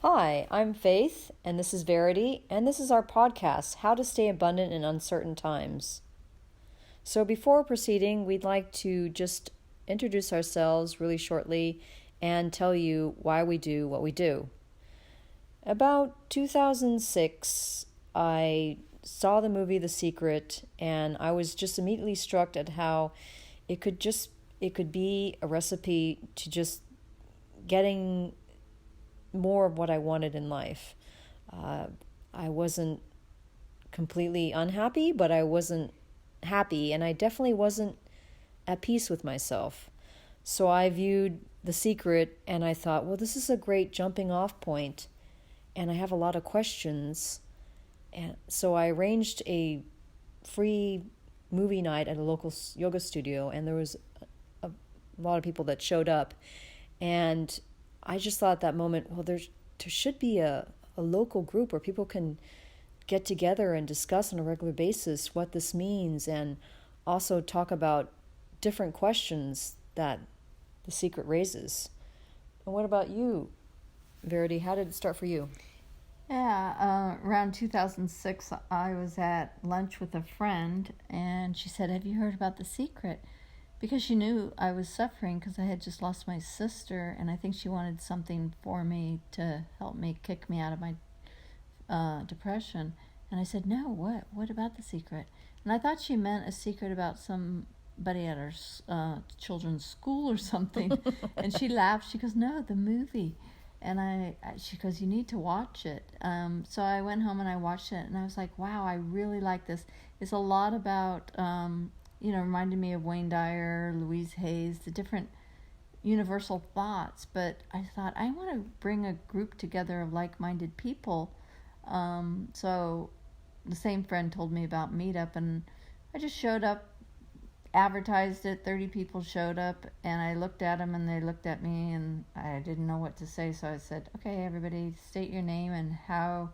Hi, I'm Faith, and this is Verity, and this is our podcast, How to Stay Abundant in Uncertain Times. So, before proceeding, we'd like to just introduce ourselves really shortly and tell you why we do what we do. About 2006, I saw the movie The Secret, and I was just immediately struck at how it could be a recipe to just getting more of what I wanted in life. I wasn't completely unhappy, but I wasn't happy, and I definitely wasn't at peace with myself. So I viewed The Secret, and I thought, well, this is a great jumping off point, and I have a lot of questions. And so I arranged a free movie night at a local yoga studio, and there was a lot of people that showed up. And I just thought at that moment, well, there should be a local group where people can get together and discuss on a regular basis what this means, and also talk about different questions that The Secret raises. And what about you, Verity? How did it start for you? Yeah, around 2006, I was at lunch with a friend, and she said, "Have you heard about The Secret?" Because she knew I was suffering because I had just lost my sister, and I think she wanted something for me to help me kick me out of my depression. And I said, "No, what? What about The Secret?" And I thought she meant a secret about somebody at our children's school or something. And she laughed. She goes, "No, the movie." And she goes, "You need to watch it." So I went home and I watched it, and I was like, wow, I really like this. It's a lot about, reminded me of Wayne Dyer, Louise Hayes, the different universal thoughts. But I thought, I want to bring a group together of like-minded people. So the same friend told me about Meetup, and I just showed up, advertised it. 30 people showed up, and I looked at them and they looked at me, and I didn't know what to say. So I said, "Okay, everybody, state your name and how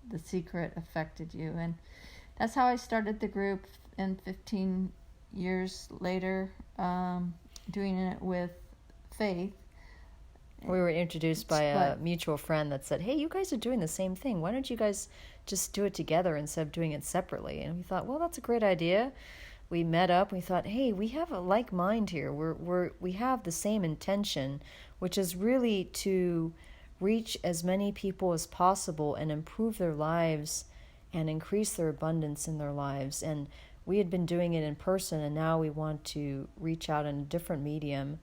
The Secret affected you." And that's how I started the group. And 15 years later, doing it with Faith. We were introduced by a mutual friend that said, "Hey, you guys are doing the same thing. Why don't you guys just do it together instead of doing it separately?" And we thought, well, that's a great idea. We met up. We thought, hey, we have a like mind here. We have the same intention, which is really to reach as many people as possible and improve their lives and increase their abundance in their lives. And we had been doing it in person, and now we want to reach out in a different medium,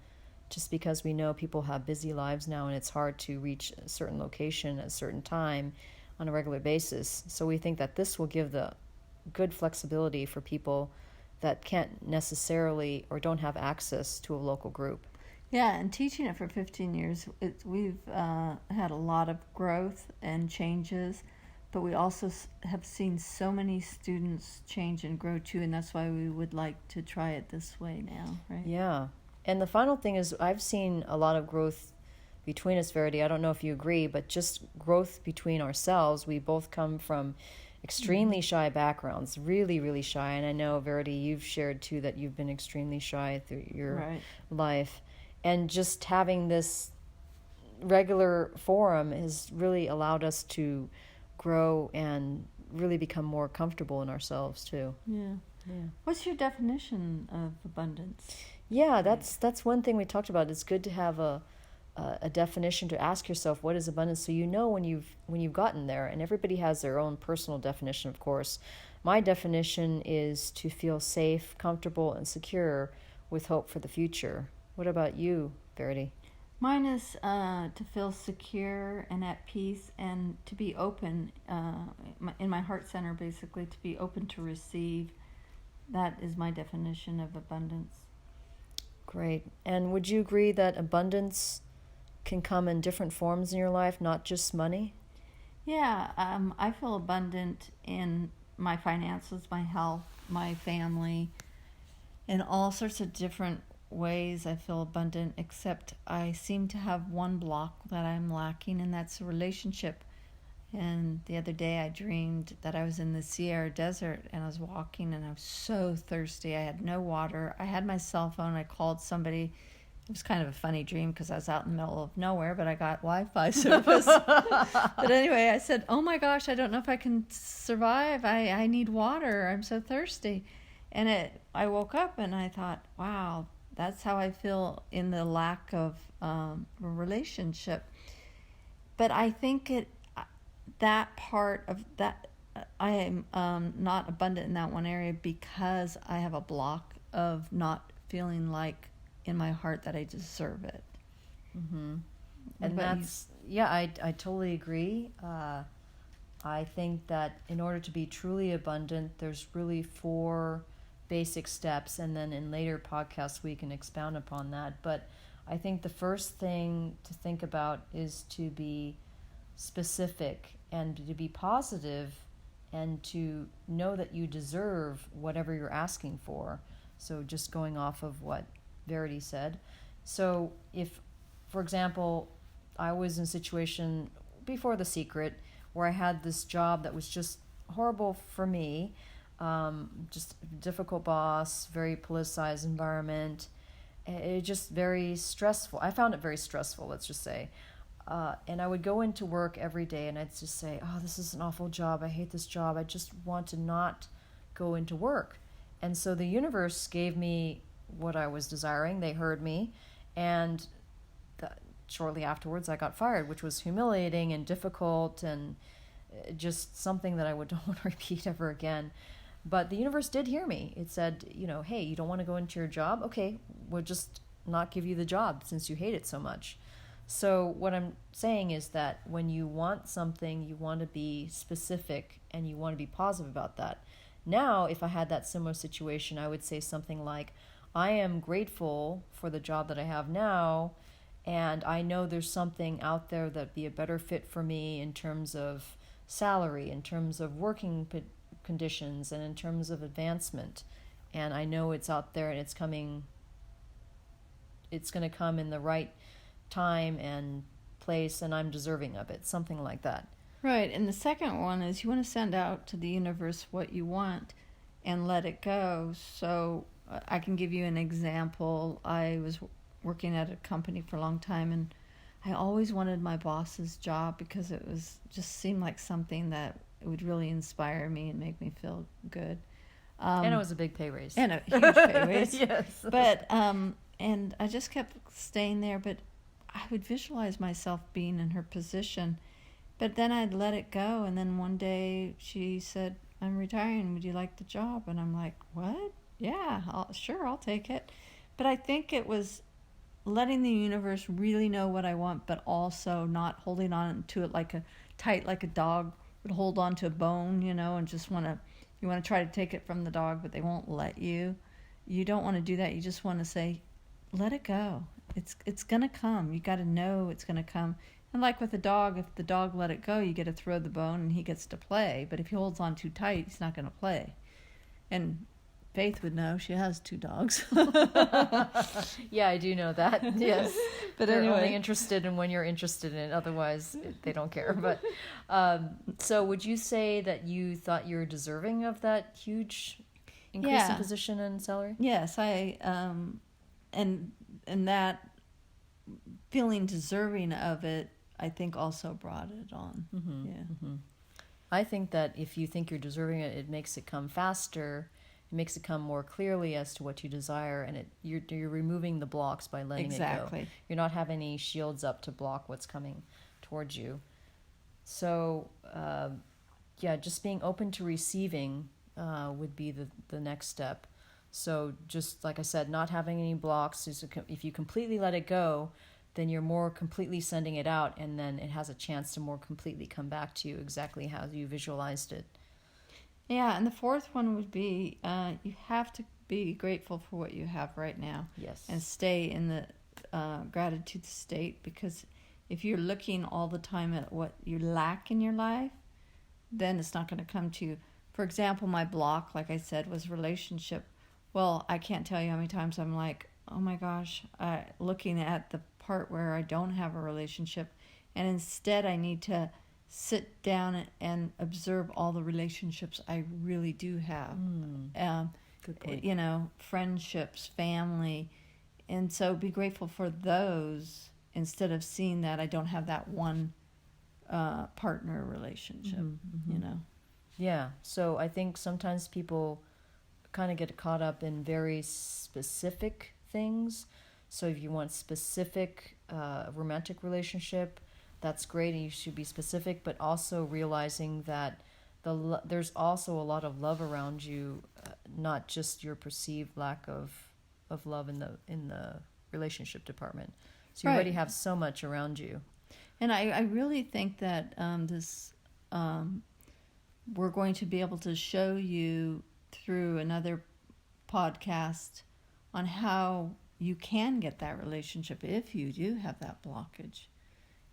just because we know people have busy lives now, and it's hard to reach a certain location at a certain time on a regular basis. So we think that this will give the good flexibility for people that can't necessarily or don't have access to a local group. Yeah, and teaching it for 15 years, we've had a lot of growth and changes, but we also have seen so many students change and grow too, and that's why we would like to try it this way now, right? Yeah. And the final thing is, I've seen a lot of growth between us, Verity. I don't know if you agree, but just growth between ourselves. We both come from extremely shy backgrounds, really, really shy. And I know, Verity, you've shared too that you've been extremely shy through your life. And just having this regular forum has really allowed us to grow and really become more comfortable in ourselves too. Yeah. What's your definition of abundance? Yeah, that's one thing we talked about. It's good to have a definition, to ask yourself, what is abundance, so you know when you've gotten there. And everybody has their own personal definition, of course. My definition is to feel safe, comfortable, and secure with hope for the future. What about you, Verity? Mine is to feel secure and at peace, and to be open in my heart center, basically, to be open to receive. That is my definition of abundance. Great. And would you agree that abundance can come in different forms in your life, not just money? Yeah, I feel abundant in my finances, my health, my family, in all sorts of different ways. I feel abundant, except I seem to have one block that I'm lacking, and that's a relationship. And the other day I dreamed that I was in the Sierra Desert, and I was walking, and I was so thirsty. I had no water. I had my cell phone. I called somebody it was kind of a funny dream because I was out in the middle of nowhere, but I got Wi-Fi service. But anyway, I said, oh my gosh, I don't know if I can survive. I need water. I'm so thirsty. And I woke up and I thought, wow, that's how I feel in the lack of a relationship. But I think that part of that, I am not abundant in that one area because I have a block of not feeling like in my heart that I deserve it. Mm-hmm. And that's, I totally agree. I think that in order to be truly abundant, there's really 4 basic steps, and then in later podcasts we can expound upon that. But I think the first thing to think about is to be specific and to be positive and to know that you deserve whatever you're asking for. So just going off of what Verity said. So if, for example, I was in a situation before The Secret where I had this job that was just horrible for me, just difficult boss, very politicized environment. It just very stressful. I found it very stressful, let's just say. And I would go into work every day and I'd just say, oh, this is an awful job. I hate this job. I just want to not go into work. And so the universe gave me what I was desiring. They heard me. And shortly afterwards, I got fired, which was humiliating and difficult and just something that I don't want to repeat ever again. But the universe did hear me. It said, hey, you don't want to go into your job? Okay, we'll just not give you the job since you hate it so much. So what I'm saying is that when you want something, you want to be specific and you want to be positive about that. Now, if I had that similar situation, I would say something like, I am grateful for the job that I have now, and I know there's something out there that'd be a better fit for me in terms of salary, in terms of working conditions, and in terms of advancement. And I know it's out there and it's going to come in the right time and place, and I'm deserving of it, something like that. Right, and the second one is you want to send out to the universe what you want and let it go. So I can give you an example. I was working at a company for a long time, and I always wanted my boss's job because it was just seemed like something that would really inspire me and make me feel good. And it was a big pay raise. And a huge pay raise. Yes. But, and I just kept staying there, but I would visualize myself being in her position. But then I'd let it go, and then one day she said, I'm retiring, would you like the job? And I'm like, what? Yeah, I'll take it. But I think it was letting the universe really know what I want, but also not holding on to it like a dog would hold on to a bone, and just you want to try to take it from the dog, but they won't let you. You don't want to do that. You just want to say, let it go. It's going to come. You got to know it's going to come. And like with a dog, if the dog let it go, you get to throw the bone and he gets to play. But if he holds on too tight, he's not going to play. And Faith would know. She has 2 dogs. Yeah, I do know that. Yes. But they're anyway, only interested in when you're interested in it. Otherwise, they don't care. But so would you say that you thought you were deserving of that huge increase in position and salary? Yes, I and that feeling deserving of it, I think also brought it on. Mm-hmm. Yeah. Mm-hmm. I think that if you think you're deserving it, it makes it come faster. It makes it come more clearly as to what you desire, and you're removing the blocks by letting it go. You're not having any shields up to block what's coming towards you. So, just being open to receiving would be the next step. So just like I said, not having any blocks. If you completely let it go, then you're more completely sending it out, and then it has a chance to more completely come back to you exactly how you visualized it. Yeah, and the fourth one would be you have to be grateful for what you have right now. Yes. And stay in the gratitude state, because if you're looking all the time at what you lack in your life, then it's not going to come to you. For example, my block, like I said, was relationship. Well, I can't tell you how many times I'm like, oh my gosh, looking at the part where I don't have a relationship, and instead I need to sit down and observe all the relationships I really do have. Good point. Friendships, family, And so be grateful for those instead of seeing that I don't have that one partner relationship, you know. Yeah. So I think sometimes people kind of get caught up in very specific things. So if you want specific romantic relationship, that's great, and you should be specific, but also realizing that there's also a lot of love around you, not just your perceived lack of love in the relationship department. So you already have so much around you. And I really think that we're going to be able to show you through another podcast on how you can get that relationship if you do have that blockage,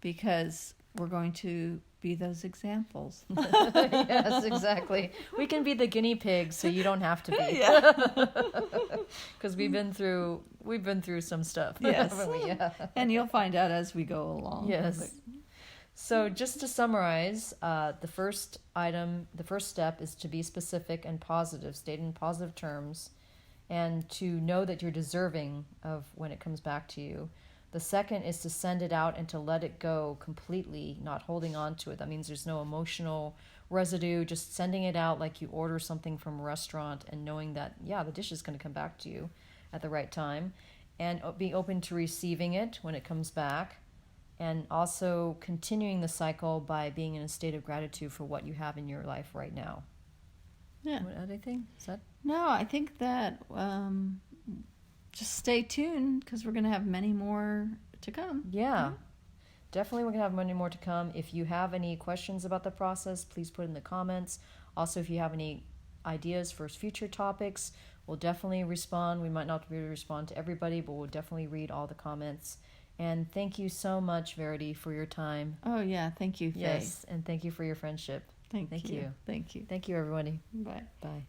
because we're going to be those examples. Yes, exactly. We can be the guinea pigs, so you don't have to be. Because we've been through some stuff. Yes. Yeah. And you'll find out as we go along. Yes. So just to summarize, the first step is to be specific and positive, state in positive terms, and to know that you're deserving of when it comes back to you. The second is to send it out and to let it go completely, not holding on to it. That means there's no emotional residue, just sending it out like you order something from a restaurant and knowing that, yeah, the dish is going to come back to you at the right time, and being open to receiving it when it comes back, and also continuing the cycle by being in a state of gratitude for what you have in your life right now. Yeah. What other thing? Is that? No, I think that just stay tuned because we're going to have many more to come. Yeah. Definitely we're going to have many more to come. If you have any questions about the process, please put in the comments. Also, if you have any ideas for future topics, we'll definitely respond. We might not be able to respond to everybody, but we'll definitely read all the comments. And thank you so much, Verity, for your time. Oh, yeah. Thank you, Faye. Yes, and thank you for your friendship. Thank you. Thank you. Thank you. Thank you, everybody. Bye. Bye.